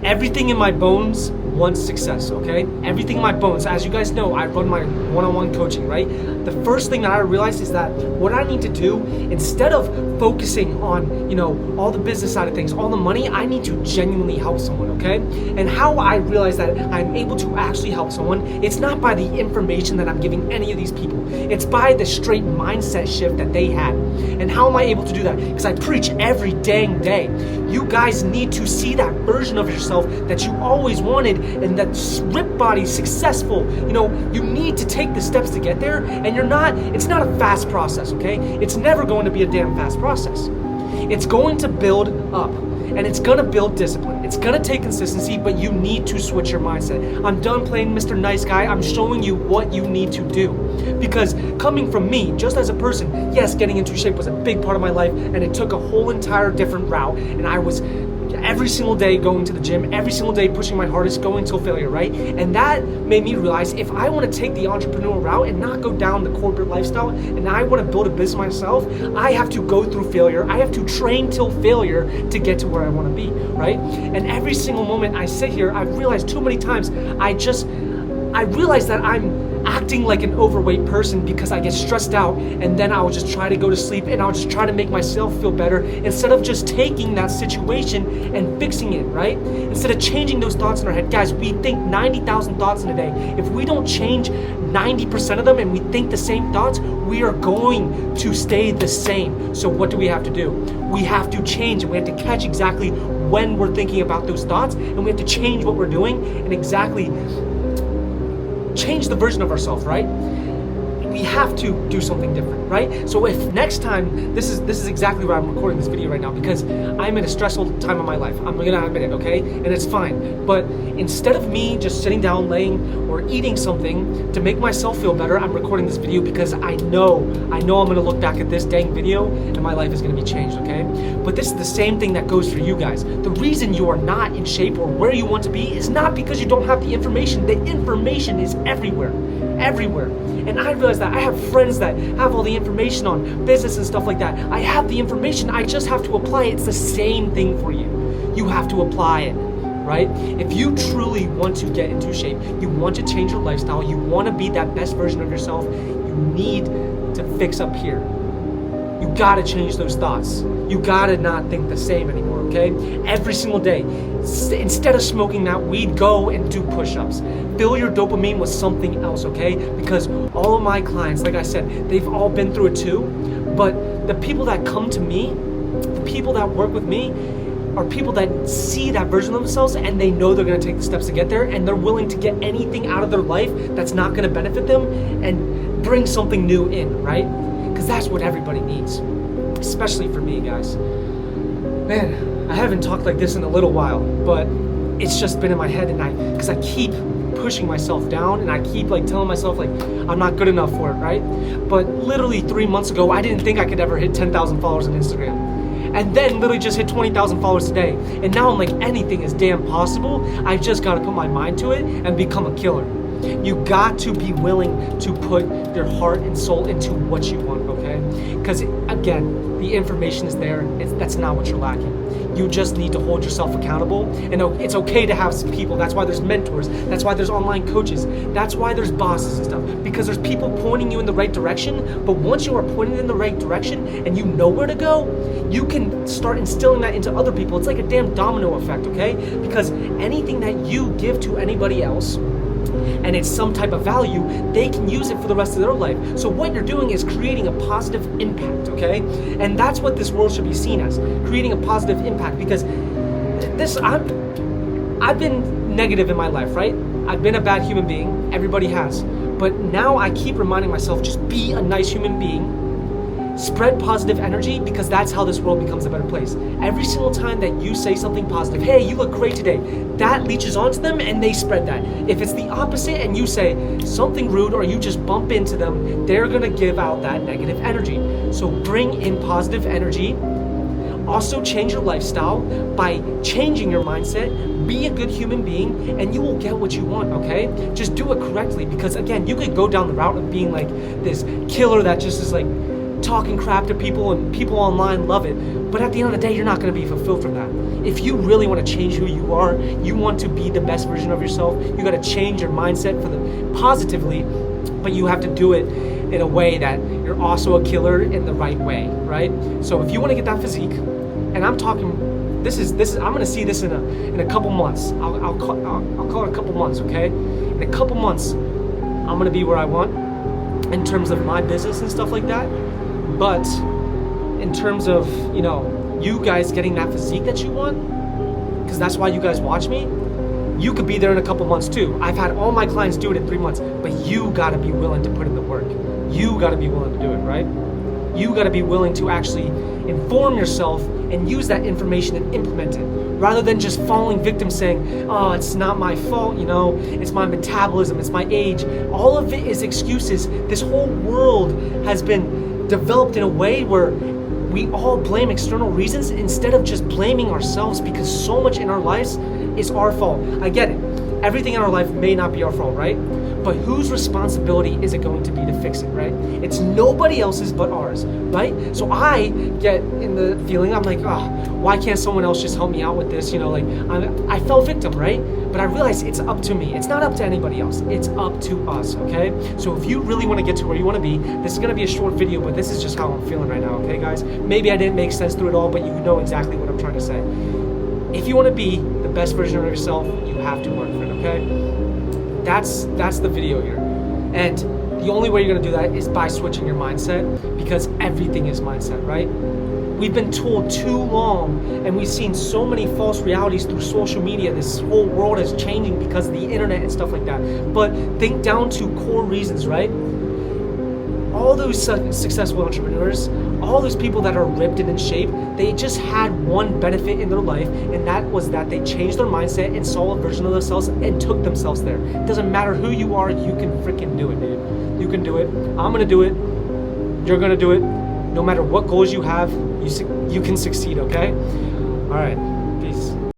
Everything in my bones wants success, okay? Everything in my bones. As you guys know, I run my one-on-one coaching, right? The first thing that I realized is that what I need to do, instead of focusing on, all the business side of things, all the money, I need to genuinely help someone, okay? And how I realize that I'm able to actually help someone, it's not by the information that I'm giving any of these people. It's by the straight mindset shift that they had. And how am I able to do that? Because I preach every dang day. You guys need to see that version of yourself that you always wanted, and that ripped body, successful. You need to take the steps to get there, and it's not a fast process, okay? It's never going to be a damn fast process. It's going to build up, and it's gonna build discipline. It's gonna take consistency, but you need to switch your mindset. I'm done playing Mr. Nice Guy. I'm showing you what you need to do. Because coming from me, just as a person, yes, getting into shape was a big part of my life, and it took a whole entire different route, and I was every single day going to the gym, every single day pushing my hardest, going till failure, right? And that made me realize if I want to take the entrepreneurial route and not go down the corporate lifestyle, and I want to build a business myself, I have to go through failure. I have to train till failure to get to where I want to be, right? And every single moment I sit here, I've realized too many times, I realize that I'm acting like an overweight person because I get stressed out, and then I'll just try to go to sleep, and I'll just try to make myself feel better instead of just taking that situation and fixing it, right? Instead of changing those thoughts in our head. Guys, we think 90,000 thoughts in a day. If we don't change 90% of them and we think the same thoughts, we are going to stay the same. So what do we have to do? We have to change, and we have to catch exactly when we're thinking about those thoughts, and we have to change what we're doing and exactly change the version of ourselves, right? We have to do something different, right? So if next time, this is exactly why I'm recording this video right now, because I'm in a stressful time of my life. I'm gonna admit it, okay? And it's fine. But instead of me just sitting down, laying, or eating something to make myself feel better, I'm recording this video because I know I'm gonna look back at this dang video and my life is gonna be changed, okay? But this is the same thing that goes for you guys. The reason you are not in shape or where you want to be is not because you don't have the information. The information is everywhere. And I realize that I have friends that have all the information on business and stuff like that. I have the information, I just have to apply it. It's the same thing for you. You have to apply it, right? If you truly want to get into shape, you want to change your lifestyle, you want to be that best version of yourself, you need to fix up here. You gotta change those thoughts. You gotta not think the same anymore, okay? Every single day, instead of smoking that weed, go and do push-ups. Fill your dopamine with something else, okay? Because all of my clients, like I said, they've all been through it too, but the people that come to me, the people that work with me, are people that see that version of themselves, and they know they're gonna take the steps to get there, and they're willing to get anything out of their life that's not gonna benefit them and bring something new in, right? Because that's what everybody needs, especially for me, guys. Man, I haven't talked like this in a little while, but it's just been in my head, because I keep pushing myself down, and I keep telling myself I'm not good enough for it, right? But literally 3 months ago, I didn't think I could ever hit 10,000 followers on Instagram. And then literally just hit 20,000 followers today. And now I'm like, anything is damn possible. I just gotta put my mind to it and become a killer. You got to be willing to put your heart and soul into what you want, okay? Because again, the information is there. That's not what you're lacking. You just need to hold yourself accountable. And it's okay to have some people. That's why there's mentors. That's why there's online coaches. That's why there's bosses and stuff. Because there's people pointing you in the right direction. But once you are pointed in the right direction and you know where to go, you can start instilling that into other people. It's like a damn domino effect, okay? Because anything that you give to anybody else, and it's some type of value, they can use it for the rest of their life. So what you're doing is creating a positive impact, okay? And that's what this world should be seen as, creating a positive impact. Because I've been negative in my life, right? I've been a bad human being. Everybody has. But now I keep reminding myself, just be a nice human being. Spread positive energy, because that's how this world becomes a better place. Every single time that you say something positive, hey, you look great today, that leeches onto them and they spread that. If it's the opposite and you say something rude or you just bump into them, they're gonna give out that negative energy. So bring in positive energy. Also change your lifestyle by changing your mindset. Be a good human being and you will get what you want, okay? Just do it correctly, because again, you could go down the route of being like this killer that just is talking crap to people, and people online love it, but at the end of the day, you're not going to be fulfilled from that. If you really want to change who you are, you want to be the best version of yourself, you got to change your mindset for the positively, but you have to do it in a way that you're also a killer in the right way, right? So if you want to get that physique, and I'm talking, this is I'm gonna see this in a couple months. I'll call it a couple months, okay? In a couple months, I'm gonna be where I want in terms of my business and stuff like that. But in terms of, you know, you guys getting that physique that you want, because that's why you guys watch me, you could be there in a couple months too. I've had all my clients do it in 3 months, but you gotta be willing to put in the work. You gotta be willing to do it, right? You gotta be willing to actually inform yourself and use that information and implement it, rather than just falling victim saying, oh, it's not my fault, you know, it's my metabolism, it's my age. All of it is excuses. This whole world has been developed in a way where we all blame external reasons instead of just blaming ourselves, because so much in our lives is our fault. I get it. Everything in our life may not be our fault, right? But whose responsibility is it going to be to fix it, right? It's nobody else's but ours, right? So I get in the feeling, I'm like, oh, why can't someone else just help me out with this? You know, like I fell victim, right? But I realized it's up to me. It's not up to anybody else. It's up to us, okay? So if you really want to get to where you want to be, this is going to be a short video, but this is just how I'm feeling right now, okay, guys? Maybe I didn't make sense through it all, but you know exactly what I'm trying to say. If you want to be the best version of yourself, you have to work for it, okay? That's the video here. And the only way you're gonna do that is by switching your mindset, because everything is mindset, right? We've been told too long, and we've seen so many false realities through social media. This whole world is changing because of the internet and stuff like that. But think down to core reasons, right? All those successful entrepreneurs, all those people that are ripped and in shape, they just had one benefit in their life, and that was that they changed their mindset and saw a version of themselves and took themselves there. It doesn't matter who you are, you can freaking do it, dude. You can do it. I'm gonna do it. You're gonna do it. No matter what goals you have, you can succeed, okay? All right, peace.